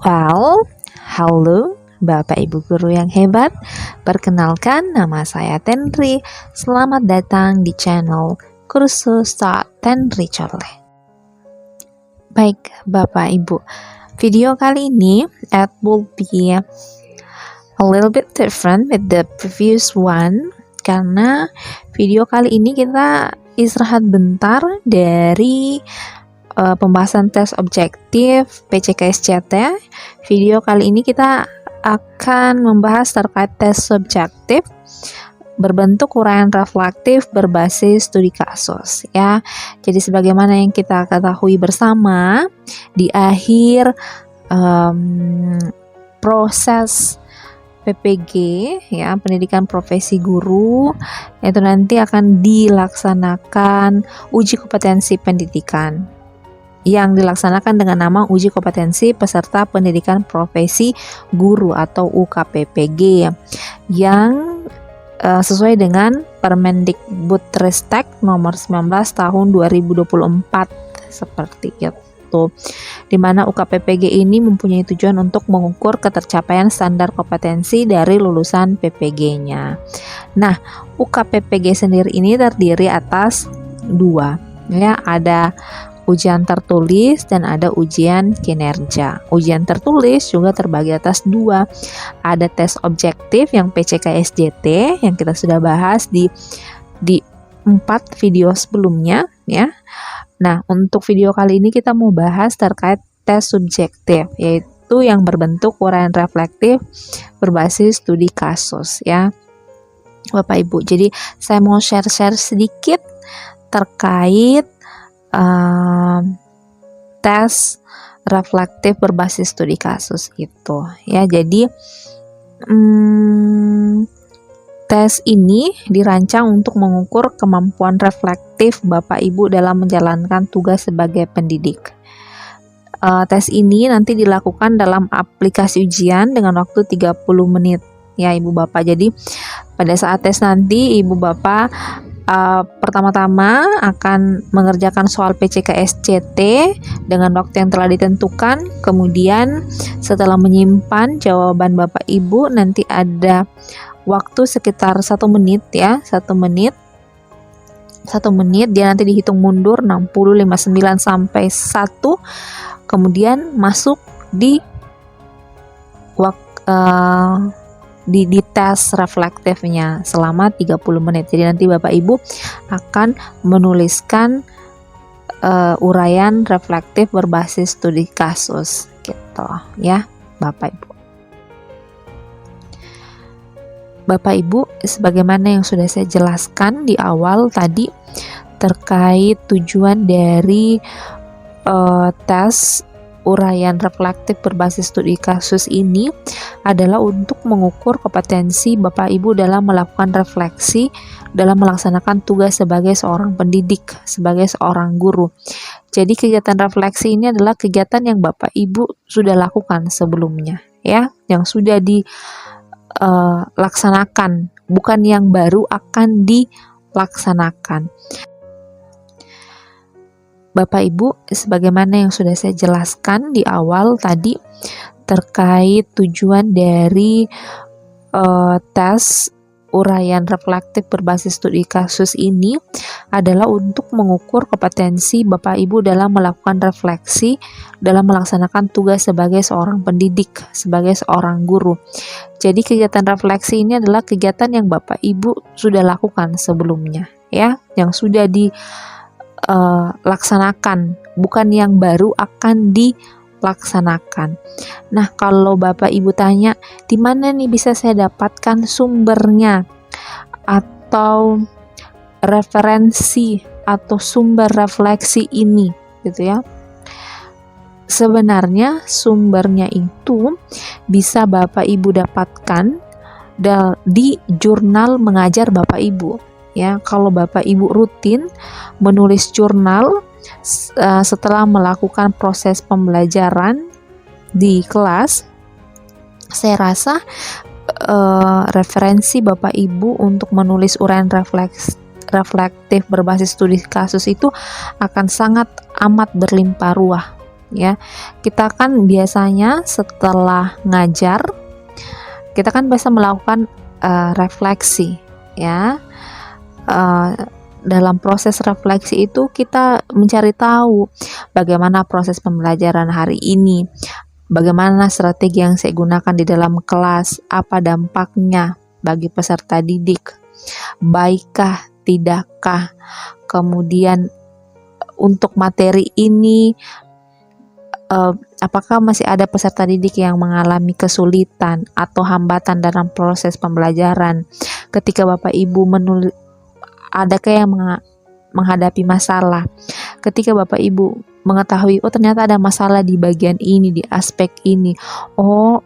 Well, halo Bapak Ibu Guru yang hebat. Perkenalkan, nama saya Tenri. Selamat datang di channel Kursus Tak Tenri Coleh. Baik Bapak Ibu, video kali ini it will be a little bit different with the previous one, karena video kali ini kita istirahat bentar dari pembahasan tes objektif PCKSCT. Video kali ini kita akan membahas terkait tes subjektif berbentuk uraian reflektif berbasis studi kasus ya. Jadi sebagaimana yang kita ketahui bersama, di akhir proses PPG ya, pendidikan profesi guru, itu nanti akan dilaksanakan uji kompetensi pendidikan yang dilaksanakan dengan nama uji kompetensi peserta pendidikan profesi guru atau UKPPG yang sesuai dengan Permendikbudristek nomor 19 tahun 2024 seperti itu, di mana UKPPG ini mempunyai tujuan untuk mengukur ketercapaian standar kompetensi dari lulusan PPG-nya. Nah, UKPPG sendiri ini terdiri atas dua ya, ada ujian tertulis dan ada ujian kinerja. Ujian tertulis juga terbagi atas dua. Ada tes objektif yang PCKSJT yang kita sudah bahas di 4 video sebelumnya ya. Nah, untuk video kali ini kita mau bahas terkait tes subjektif, yaitu yang berbentuk uraian reflektif berbasis studi kasus ya, Bapak Ibu. Jadi saya mau share sedikit terkait tes reflektif berbasis studi kasus itu ya. Jadi tes ini dirancang untuk mengukur kemampuan reflektif Bapak Ibu dalam menjalankan tugas sebagai pendidik. Tes ini nanti dilakukan dalam aplikasi ujian dengan waktu 30 menit ya Ibu Bapak. Jadi pada saat tes nanti Ibu Bapak pertama-tama akan mengerjakan soal PCKSCT dengan waktu yang telah ditentukan. Kemudian setelah menyimpan jawaban Bapak Ibu, nanti ada waktu sekitar 1 menit ya, 1 menit dia nanti dihitung mundur 60, 59 sampai 1, kemudian masuk di di tes reflektifnya selama 30 menit. Jadi nanti Bapak Ibu akan menuliskan uraian reflektif berbasis studi kasus gitu ya Bapak Ibu. Bapak Ibu, sebagaimana yang sudah saya jelaskan di awal tadi terkait tujuan dari tes uraian reflektif berbasis studi kasus ini adalah untuk mengukur kompetensi Bapak Ibu dalam melakukan refleksi dalam melaksanakan tugas sebagai seorang pendidik, sebagai seorang guru. Jadi kegiatan refleksi ini adalah kegiatan yang Bapak Ibu sudah lakukan sebelumnya ya, yang sudah dilaksanakan, bukan yang baru akan dilaksanakan. Bapak Ibu, sebagaimana yang sudah saya jelaskan di awal tadi terkait tujuan dari tes uraian reflektif berbasis studi kasus ini adalah untuk mengukur kompetensi Bapak Ibu dalam melakukan refleksi dalam melaksanakan tugas sebagai seorang pendidik, sebagai seorang guru. Jadi kegiatan refleksi ini adalah kegiatan yang Bapak Ibu sudah lakukan sebelumnya ya, yang sudah dilaksanakan, bukan yang baru akan dilaksanakan. Nah, kalau Bapak Ibu tanya, di mana nih bisa saya dapatkan sumbernya atau referensi atau sumber refleksi ini gitu ya. Sebenarnya sumbernya itu bisa Bapak Ibu dapatkan di jurnal mengajar Bapak Ibu. Ya, kalau Bapak Ibu rutin menulis jurnal setelah melakukan proses pembelajaran di kelas, saya rasa referensi Bapak Ibu untuk menulis uraian reflektif berbasis studi kasus itu akan sangat amat berlimpah ruah ya. Kita kan biasanya setelah ngajar kita kan biasa melakukan refleksi, ya. Dalam proses refleksi itu kita mencari tahu bagaimana proses pembelajaran hari ini, bagaimana strategi yang saya gunakan di dalam kelas, apa dampaknya bagi peserta didik, baikkah, tidakkah, kemudian untuk materi ini apakah masih ada peserta didik yang mengalami kesulitan atau hambatan dalam proses pembelajaran ketika Bapak Ibu adakah yang menghadapi masalah ketika Bapak Ibu mengetahui ternyata ada masalah di bagian ini, di aspek ini,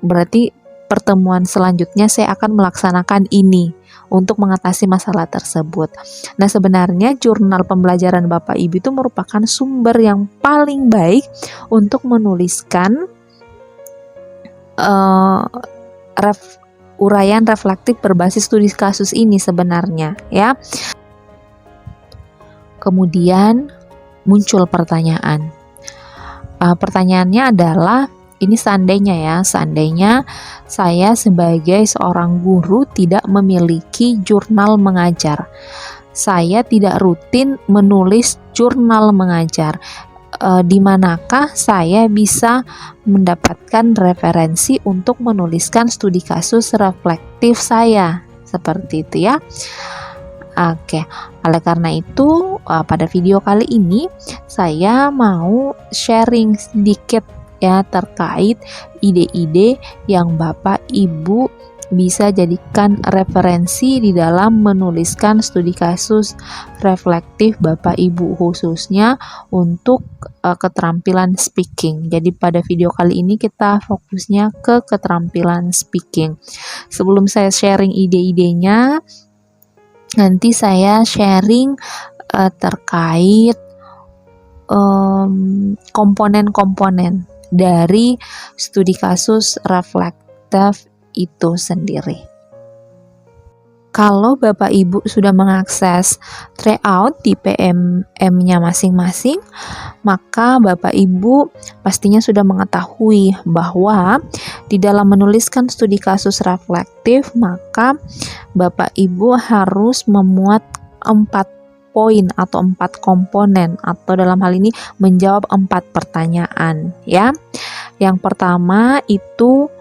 berarti pertemuan selanjutnya saya akan melaksanakan ini untuk mengatasi masalah tersebut. Nah, sebenarnya jurnal pembelajaran Bapak Ibu itu merupakan sumber yang paling baik untuk menuliskan uraian reflektif berbasis studi kasus ini sebenarnya, ya. Kemudian muncul pertanyaan. Pertanyaannya adalah, ini seandainya saya sebagai seorang guru tidak memiliki jurnal mengajar. Saya tidak rutin menulis jurnal mengajar. Di manakah saya bisa mendapatkan referensi untuk menuliskan studi kasus reflektif saya? Seperti itu, ya. Oke, oleh karena itu pada video kali ini saya mau sharing sedikit, ya, terkait ide-ide yang Bapak Ibu bisa jadikan referensi di dalam menuliskan studi kasus reflektif Bapak Ibu, khususnya untuk keterampilan speaking. Jadi pada video kali ini kita fokusnya ke keterampilan speaking. Sebelum saya sharing ide-idenya, nanti saya sharing terkait komponen-komponen dari studi kasus reflektif itu sendiri. Kalau Bapak Ibu sudah mengakses tryout di PMM-nya masing-masing, maka Bapak Ibu pastinya sudah mengetahui bahwa di dalam menuliskan studi kasus reflektif, maka Bapak Ibu harus memuat 4 poin atau 4 komponen, atau dalam hal ini menjawab 4 pertanyaan, ya. Yang pertama itu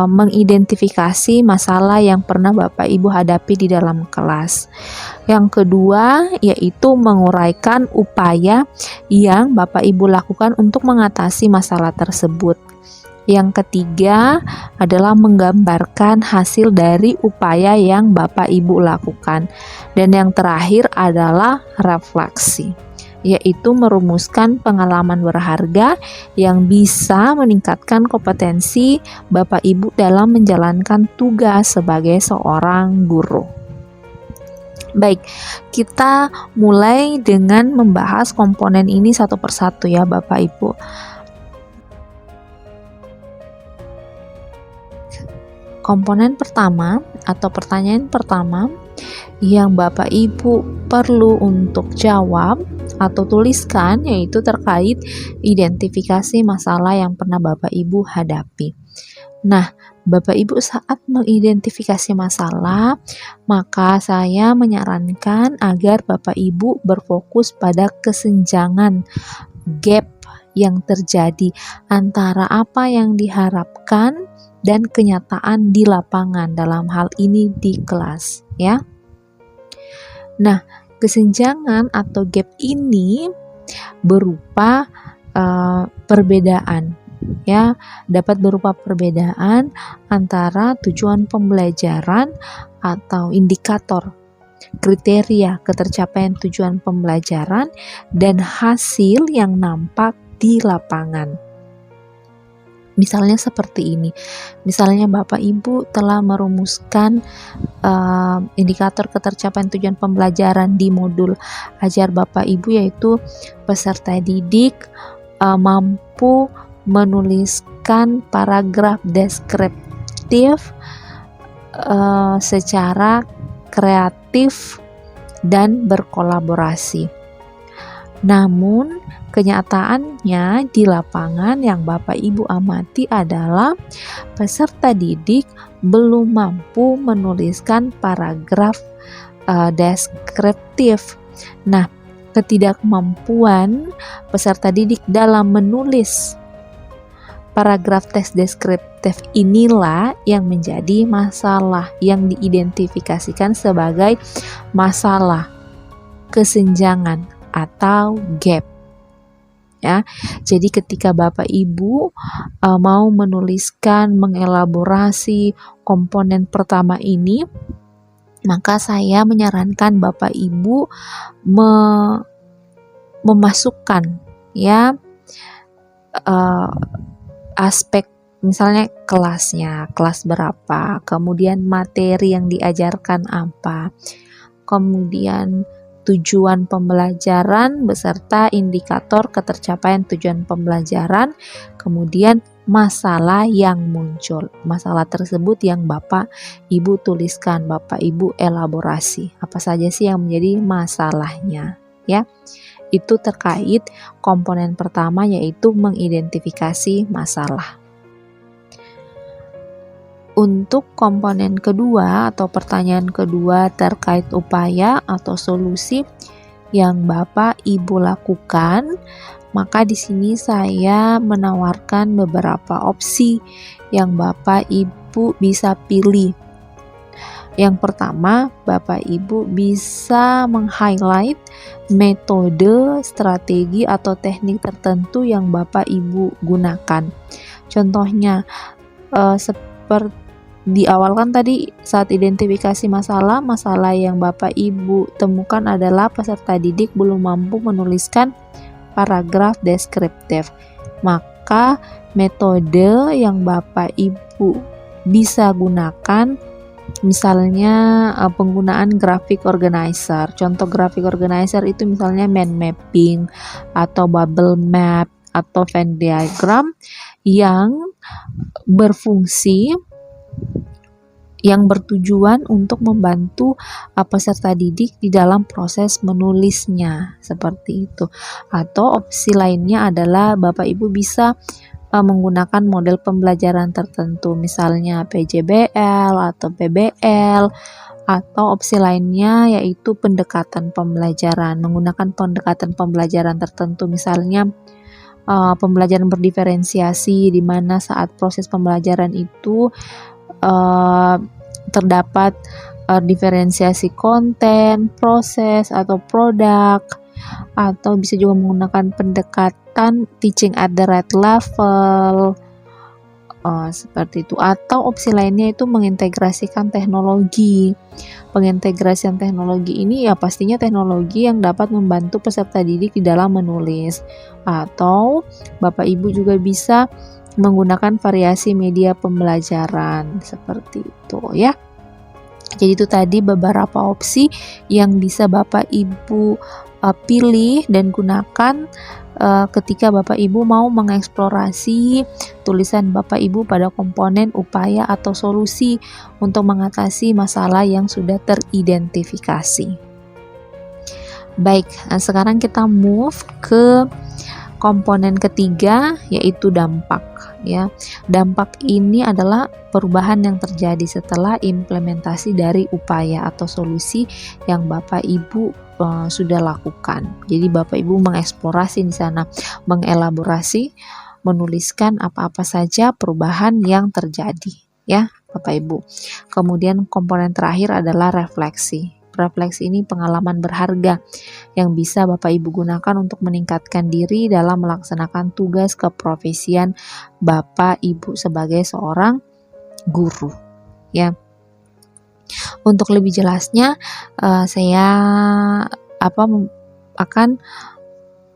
mengidentifikasi masalah yang pernah Bapak Ibu hadapi di dalam kelas. Yang kedua yaitu menguraikan upaya yang Bapak Ibu lakukan untuk mengatasi masalah tersebut. Yang ketiga adalah menggambarkan hasil dari upaya yang Bapak Ibu lakukan. Dan yang terakhir adalah refleksi, yaitu merumuskan pengalaman berharga yang bisa meningkatkan kompetensi Bapak Ibu dalam menjalankan tugas sebagai seorang guru. Baik, kita mulai dengan membahas komponen ini satu persatu, ya Bapak Ibu. Komponen pertama atau pertanyaan pertama yang Bapak Ibu perlu untuk jawab atau tuliskan yaitu terkait identifikasi masalah yang pernah Bapak Ibu hadapi. Nah, Bapak Ibu saat mengidentifikasi masalah, maka saya menyarankan agar Bapak Ibu berfokus pada kesenjangan, gap yang terjadi antara apa yang diharapkan dan kenyataan di lapangan, dalam hal ini di kelas, ya. Nah, kesenjangan atau gap ini berupa perbedaan, ya, dapat berupa perbedaan antara tujuan pembelajaran atau indikator kriteria ketercapaian tujuan pembelajaran dan hasil yang nampak di lapangan. Misalnya seperti ini, misalnya Bapak Ibu telah merumuskan indikator ketercapaian tujuan pembelajaran di modul ajar Bapak Ibu, yaitu peserta didik mampu menuliskan paragraf deskriptif secara kreatif dan berkolaborasi. Namun kenyataannya di lapangan yang Bapak Ibu amati adalah peserta didik belum mampu menuliskan paragraf deskriptif. Nah, ketidakmampuan peserta didik dalam menulis paragraf teks deskriptif inilah yang menjadi masalah yang diidentifikasikan sebagai masalah kesenjangan atau gap. Ya, jadi ketika Bapak Ibu mau menuliskan, mengelaborasi komponen pertama ini, maka saya menyarankan Bapak Ibu memasukkan ya aspek misalnya kelasnya, kelas berapa, kemudian materi yang diajarkan apa, kemudian tujuan pembelajaran beserta indikator ketercapaian tujuan pembelajaran, kemudian masalah yang muncul. Masalah tersebut yang Bapak Ibu tuliskan, Bapak Ibu elaborasi. Apa saja sih yang menjadi masalahnya, ya? Itu terkait komponen pertama, yaitu mengidentifikasi masalah. Untuk komponen kedua atau pertanyaan kedua terkait upaya atau solusi yang Bapak Ibu lakukan, maka di sini saya menawarkan beberapa opsi yang Bapak Ibu bisa pilih. Yang pertama, Bapak Ibu bisa meng-highlight metode, strategi atau teknik tertentu yang Bapak Ibu gunakan. Contohnya seperti di awal kan tadi saat identifikasi masalah yang Bapak Ibu temukan adalah peserta didik belum mampu menuliskan paragraf deskriptif. Maka metode yang Bapak Ibu bisa gunakan misalnya penggunaan graphic organizer. Contoh graphic organizer itu misalnya mind mapping atau bubble map atau Venn diagram yang berfungsi, yang bertujuan untuk membantu peserta didik di dalam proses menulisnya, seperti itu. Atau opsi lainnya adalah Bapak Ibu bisa menggunakan model pembelajaran tertentu, misalnya PJBL atau PBL, atau opsi lainnya yaitu pendekatan pembelajaran, menggunakan pendekatan pembelajaran tertentu, misalnya pembelajaran berdiferensiasi, di mana saat proses pembelajaran itu terdapat diferensiasi konten, proses atau produk, atau bisa juga menggunakan pendekatan teaching at the right level, seperti itu. Atau opsi lainnya itu mengintegrasikan teknologi. Pengintegrasian teknologi ini ya pastinya teknologi yang dapat membantu peserta didik di dalam menulis. Atau Bapak Ibu juga bisa menggunakan variasi media pembelajaran, seperti itu ya. Jadi itu tadi beberapa opsi yang bisa Bapak Ibu pilih dan gunakan ketika Bapak Ibu mau mengeksplorasi tulisan Bapak Ibu pada komponen upaya atau solusi untuk mengatasi masalah yang sudah teridentifikasi. Baik, sekarang kita move ke komponen ketiga, yaitu dampak. Ya, dampak ini adalah perubahan yang terjadi setelah implementasi dari upaya atau solusi yang Bapak Ibu sudah lakukan. Jadi Bapak Ibu mengeksplorasi di sana, mengelaborasi, menuliskan apa-apa saja perubahan yang terjadi, ya Bapak Ibu. Kemudian komponen terakhir adalah refleksi. Refleksi ini pengalaman berharga yang bisa Bapak Ibu gunakan untuk meningkatkan diri dalam melaksanakan tugas keprofesian Bapak Ibu sebagai seorang guru. Ya, untuk lebih jelasnya saya akan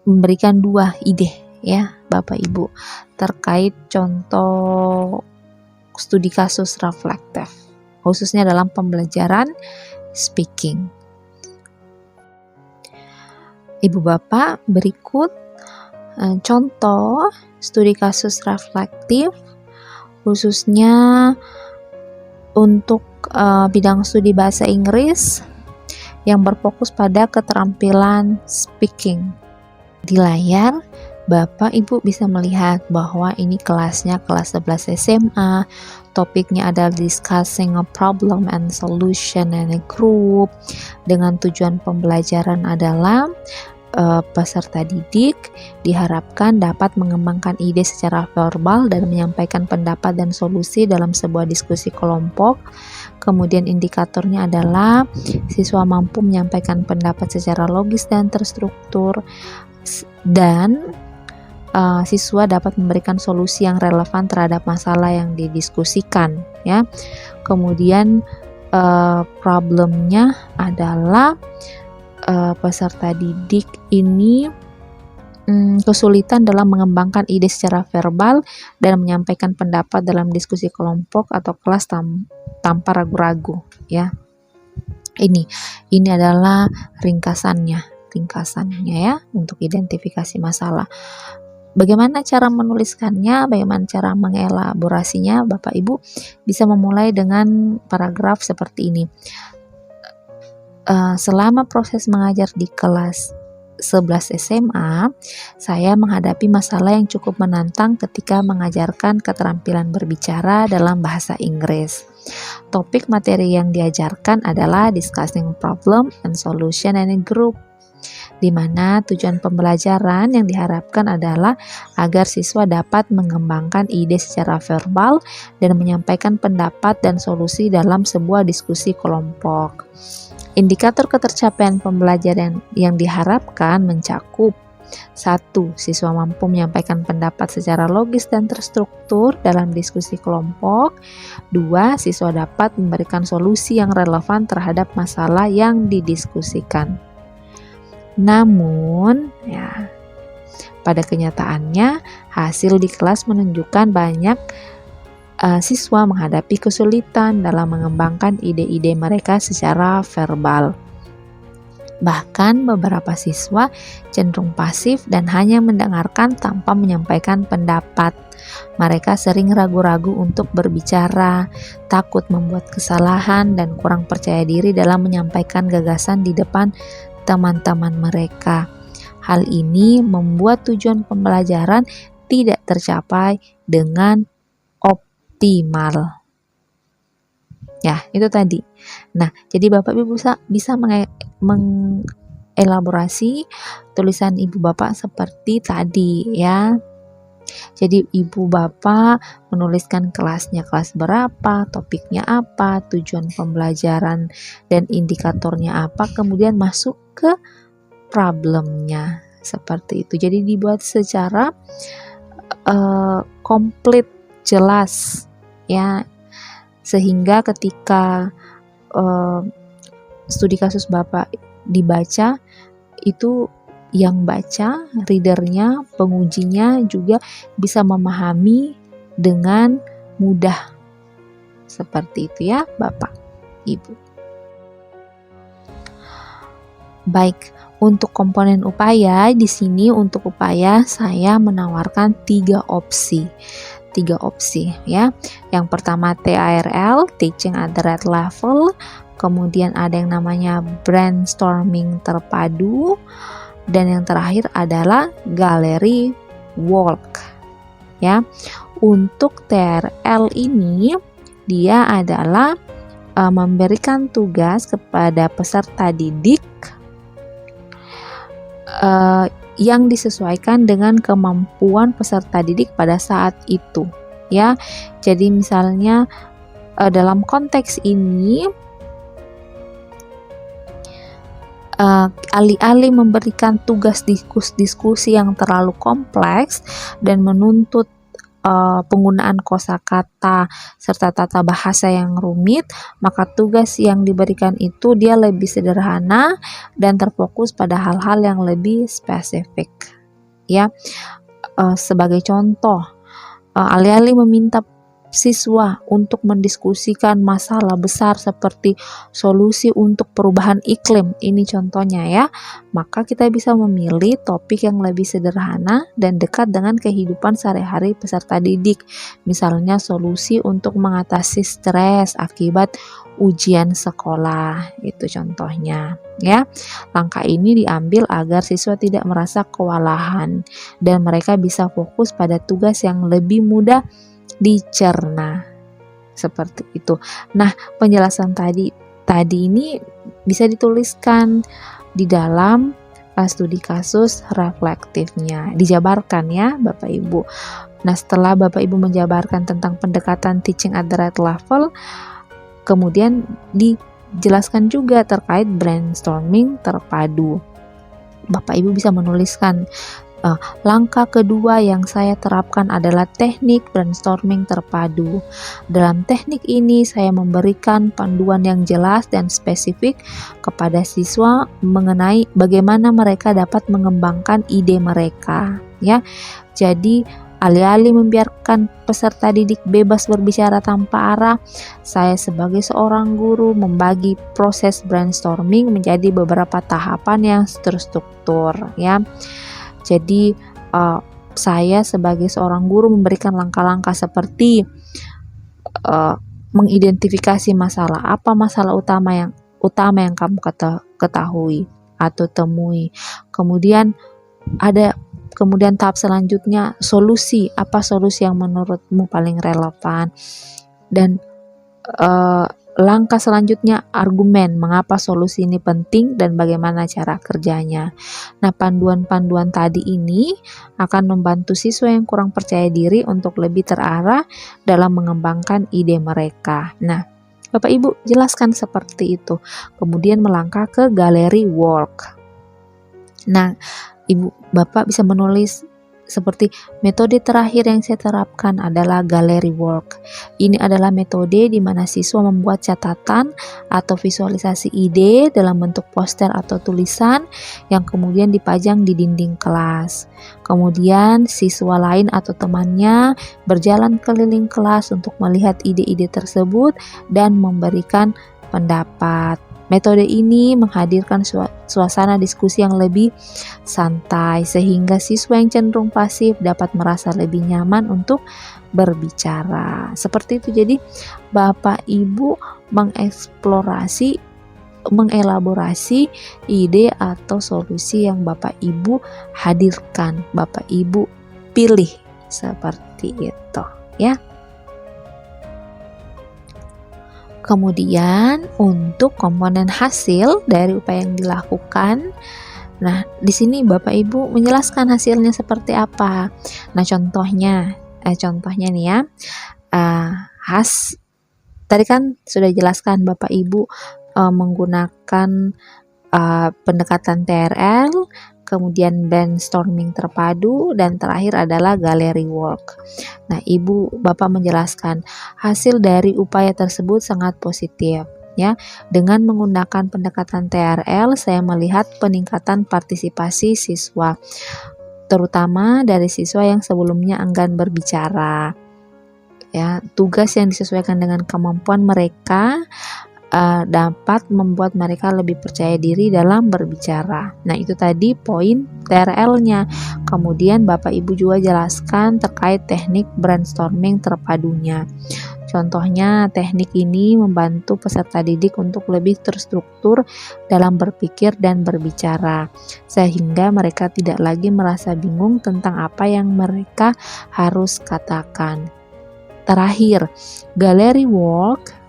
memberikan 2 ide ya Bapak Ibu terkait contoh studi kasus reflektif, khususnya dalam pembelajaran speaking. Ibu Bapak, berikut contoh studi kasus reflektif khususnya untuk bidang studi bahasa Inggris yang berfokus pada keterampilan speaking. Di layar, Bapak Ibu bisa melihat bahwa ini kelasnya kelas 11 SMA. Topiknya adalah discussing a problem and solution in a group. Dengan tujuan pembelajaran adalah peserta didik diharapkan dapat mengembangkan ide secara verbal dan menyampaikan pendapat dan solusi dalam sebuah diskusi kelompok. Kemudian indikatornya adalah siswa mampu menyampaikan pendapat secara logis dan terstruktur, dan siswa dapat memberikan solusi yang relevan terhadap masalah yang didiskusikan, ya. Kemudian problemnya adalah peserta didik ini kesulitan dalam mengembangkan ide secara verbal dan menyampaikan pendapat dalam diskusi kelompok atau kelas tanpa ragu-ragu, ya. Ini adalah ringkasannya ya untuk identifikasi masalah. Bagaimana cara menuliskannya, bagaimana cara mengelaborasinya, Bapak Ibu bisa memulai dengan paragraf seperti ini. Selama proses mengajar di kelas 11 SMA, saya menghadapi masalah yang cukup menantang ketika mengajarkan keterampilan berbicara dalam bahasa Inggris. Topik materi yang diajarkan adalah discussing problem and solution in a group, di mana tujuan pembelajaran yang diharapkan adalah agar siswa dapat mengembangkan ide secara verbal dan menyampaikan pendapat dan solusi dalam sebuah diskusi kelompok. Indikator ketercapaian pembelajaran yang diharapkan mencakup 1. Siswa mampu menyampaikan pendapat secara logis dan terstruktur dalam diskusi kelompok. 2. Siswa dapat memberikan solusi yang relevan terhadap masalah yang didiskusikan. Namun, ya, pada kenyataannya hasil di kelas menunjukkan banyak siswa menghadapi kesulitan dalam mengembangkan ide-ide mereka secara verbal. Bahkan beberapa siswa cenderung pasif dan hanya mendengarkan tanpa menyampaikan pendapat. Mereka sering ragu-ragu untuk berbicara, takut membuat kesalahan, dan kurang percaya diri dalam menyampaikan gagasan di depan teman-teman mereka. Hal ini membuat tujuan pembelajaran tidak tercapai dengan optimal. Ya, itu tadi. Nah, jadi Bapak Ibu bisa mengelaborasi tulisan Ibu Bapak seperti tadi, ya. Jadi Ibu Bapak menuliskan kelasnya kelas berapa, topiknya apa, tujuan pembelajaran dan indikatornya apa, kemudian masuk ke problemnya seperti itu. Jadi dibuat secara komplit, jelas, ya, sehingga ketika studi kasus Bapak dibaca, itu yang baca, readernya, pengujinya juga bisa memahami dengan mudah. Seperti itu ya Bapak, Ibu. Baik, untuk komponen upaya, di sini untuk upaya saya menawarkan 3 opsi ya. Yang pertama TARL, Teaching at the Right Level, kemudian ada yang namanya brainstorming terpadu, dan yang terakhir adalah gallery walk, ya. Untuk TRL ini dia adalah memberikan tugas kepada peserta didik yang disesuaikan dengan kemampuan peserta didik pada saat itu, ya. Jadi misalnya dalam konteks ini alih-alih memberikan tugas diskusi yang terlalu kompleks dan menuntut penggunaan kosakata serta tata bahasa yang rumit, maka tugas yang diberikan itu dia lebih sederhana dan terfokus pada hal-hal yang lebih spesifik, ya. Sebagai contoh, alih-alih meminta siswa untuk mendiskusikan masalah besar seperti solusi untuk perubahan iklim, ini contohnya ya, maka kita bisa memilih topik yang lebih sederhana dan dekat dengan kehidupan sehari-hari peserta didik, misalnya solusi untuk mengatasi stres akibat ujian sekolah, itu contohnya. ya. Langkah ini diambil agar siswa tidak merasa kewalahan dan mereka bisa fokus pada tugas yang lebih mudah dicerna. Seperti itu. Nah, penjelasan tadi ini bisa dituliskan di dalam studi kasus reflektifnya. Dijabarkan ya Bapak Ibu. Nah, setelah Bapak Ibu menjabarkan tentang pendekatan teaching at the right level, kemudian dijelaskan juga terkait brainstorming terpadu. Bapak Ibu bisa menuliskan langkah kedua yang saya terapkan adalah teknik brainstorming terpadu. Dalam teknik ini saya memberikan panduan yang jelas dan spesifik kepada siswa mengenai bagaimana mereka dapat mengembangkan ide mereka, ya. Jadi alih-alih membiarkan peserta didik bebas berbicara tanpa arah, saya sebagai seorang guru membagi proses brainstorming menjadi beberapa tahapan yang terstruktur, ya. Jadi saya sebagai seorang guru memberikan langkah-langkah seperti mengidentifikasi masalah. Apa masalah utama yang kamu ketahui atau temui. Kemudian tahap selanjutnya solusi. Apa solusi yang menurutmu paling relevan? Dan langkah selanjutnya argumen, mengapa solusi ini penting dan bagaimana cara kerjanya. Nah, panduan-panduan tadi ini akan membantu siswa yang kurang percaya diri untuk lebih terarah dalam mengembangkan ide mereka. Nah, Bapak Ibu jelaskan seperti itu. Kemudian melangkah ke gallery work. Nah, Ibu Bapak bisa menulis seperti metode terakhir yang saya terapkan adalah gallery work. Ini adalah metode di mana siswa membuat catatan atau visualisasi ide dalam bentuk poster atau tulisan yang kemudian dipajang di dinding kelas. Kemudian siswa lain atau temannya berjalan keliling kelas untuk melihat ide-ide tersebut dan memberikan pendapat. Metode ini menghadirkan suasana diskusi yang lebih santai sehingga siswa yang cenderung pasif dapat merasa lebih nyaman untuk berbicara. Seperti itu. Jadi Bapak Ibu mengelaborasi ide atau solusi yang Bapak Ibu hadirkan, Bapak Ibu pilih seperti itu, ya. Kemudian untuk komponen hasil dari upaya yang dilakukan, nah di sini Bapak Ibu menjelaskan hasilnya seperti apa. Nah contohnya nih ya, tadi kan sudah jelaskan Bapak Ibu menggunakan pendekatan TRL, kemudian brainstorming terpadu, dan terakhir adalah gallery work. Nah, Bapak menjelaskan hasil dari upaya tersebut sangat positif, ya. Dengan menggunakan pendekatan TRL, saya melihat peningkatan partisipasi siswa, terutama dari siswa yang sebelumnya enggan berbicara. Ya, tugas yang disesuaikan dengan kemampuan mereka dapat membuat mereka lebih percaya diri dalam berbicara. Nah, itu tadi poin TRL-nya. Kemudian Bapak Ibu juga jelaskan terkait teknik brainstorming terpadunya. Contohnya, teknik ini membantu peserta didik untuk lebih terstruktur dalam berpikir dan berbicara, sehingga mereka tidak lagi merasa bingung tentang apa yang mereka harus katakan. Terakhir, gallery work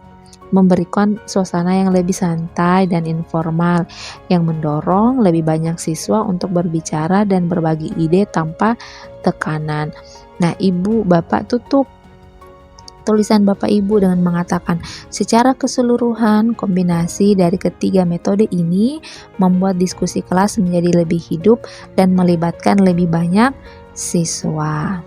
memberikan suasana yang lebih santai dan informal yang mendorong lebih banyak siswa untuk berbicara dan berbagi ide tanpa tekanan. Nah, Ibu Bapak tutup tulisan Bapak Ibu dengan mengatakan, secara keseluruhan kombinasi dari ketiga metode ini membuat diskusi kelas menjadi lebih hidup dan melibatkan lebih banyak siswa.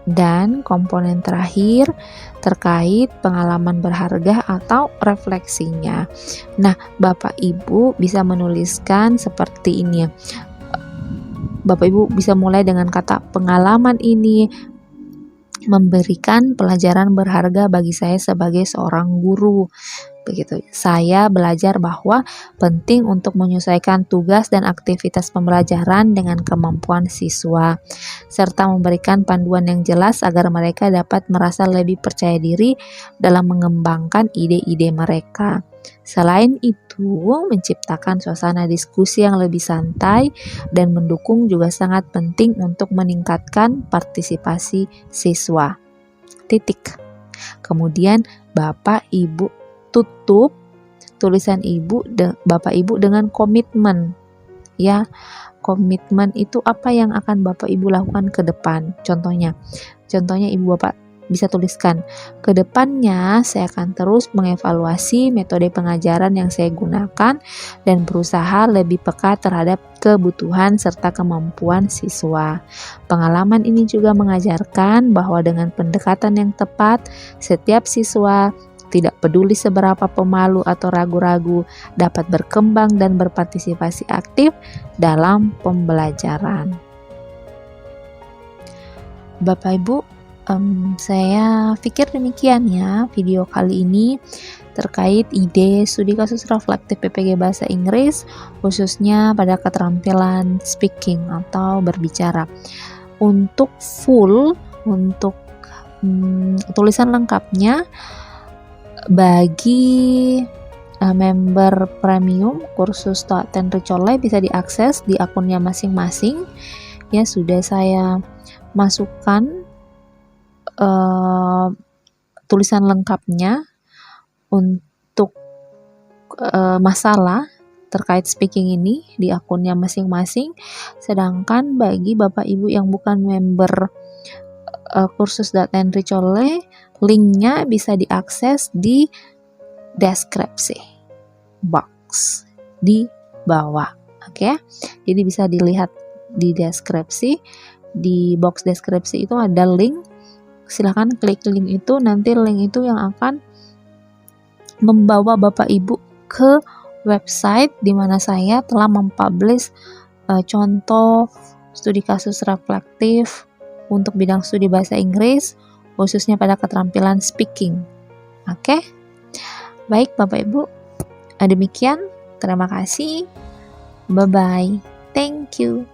Dan komponen terakhir terkait pengalaman berharga atau refleksinya. Nah, Bapak Ibu bisa menuliskan seperti ini. Bapak Ibu bisa mulai dengan kata pengalaman ini memberikan pelajaran berharga bagi saya sebagai seorang guru. Begitu. Saya belajar bahwa penting untuk menyesuaikan tugas dan aktivitas pembelajaran dengan kemampuan siswa, serta memberikan panduan yang jelas agar mereka dapat merasa lebih percaya diri dalam mengembangkan ide-ide mereka. Selain itu, menciptakan suasana diskusi yang lebih santai dan mendukung juga sangat penting untuk meningkatkan partisipasi siswa. Titik. Kemudian Bapak Ibu tutup tulisan Bapak Ibu dengan komitmen. Ya, komitmen itu apa yang akan Bapak Ibu lakukan ke depan. Contohnya Ibu Bapak bisa tuliskan, ke depannya saya akan terus mengevaluasi metode pengajaran yang saya gunakan dan berusaha lebih peka terhadap kebutuhan serta kemampuan siswa. Pengalaman ini juga mengajarkan bahwa dengan pendekatan yang tepat, setiap siswa, tidak peduli seberapa pemalu atau ragu-ragu, dapat berkembang dan berpartisipasi aktif dalam pembelajaran. Bapak Ibu, saya pikir demikian ya video kali ini terkait ide studi kasus reflektif PPG Bahasa Inggris, khususnya pada keterampilan speaking atau berbicara. Untuk tulisan lengkapnya bagi member premium kursus Ten Ricolè bisa diakses di akunnya masing-masing. Ya, sudah saya masukkan tulisan lengkapnya untuk masalah terkait speaking ini di akunnya masing-masing. Sedangkan bagi Bapak Ibu yang bukan member kursus Ten Ricolè, linknya bisa diakses di deskripsi box di bawah. Oke. Jadi bisa dilihat di deskripsi, di box deskripsi itu ada link. Silahkan klik link itu, nanti link itu yang akan membawa Bapak Ibu ke website di mana saya telah mempublish contoh studi kasus reflektif untuk bidang studi bahasa Inggris, khususnya pada keterampilan speaking. Oke? Baik Bapak Ibu, demikian. Terima kasih. Bye-bye. Thank you.